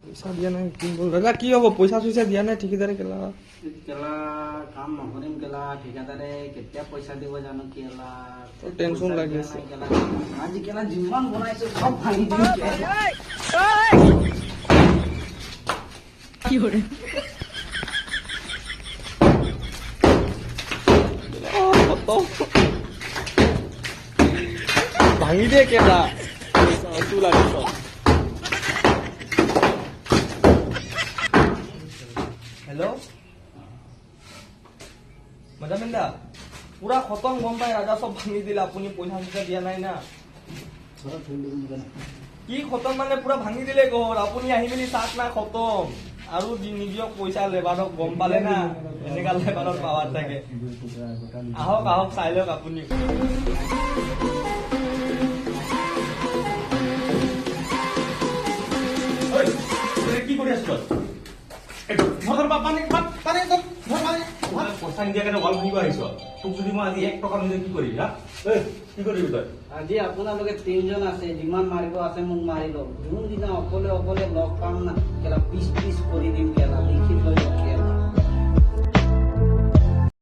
পইচা দিয়া নাই কি বল দাদা কি হ'ব পইচা চইচা দিয়া নাই ঠিকাদাৰে কেলা কেলা কাম নকৰিম কেলা ঠিকাদাৰে কেতিয়া পইচা দিব জানো কেলা টেনচন লাগি আছে কেলা আজি কেলা যিমান বনাইছো সব ভাঙি দিম কি কৰে ভাঙি দিয়ে কেলা তু লাগিছ হেল্ল' মজামিন্দা পুৰা খতম গম পাই ৰাজা চব ভাঙি দিলে আপুনি পইচা চইচা দিয়া নাই না কি খতম মানে পুৰা ভাঙি দিলে ঘৰ আপুনি আহি মেলি চাক নাই খতম আৰু নিদিয়ক পইচা লেবাৰক গম পালে না এনেকা লেবাৰত পাৱাৰ থাকে আহক আহক চাই লওক আপুনি কি কৰি আছ পইচা নিদিয়া কাৰণে ৱাল ভাঙিব আহিছ তোক যদি মই আজি 1 টকা নিদিওঁ কি কৰিবি হা কি কৰিবি তই আজি আপোনালোকে 3 জন আছে যিমান মাৰিব আছে মোক মাৰি লওক যোনদিনা অকলে অকলে লগ পাম না কেলা পিছ পিছ কৰি দিম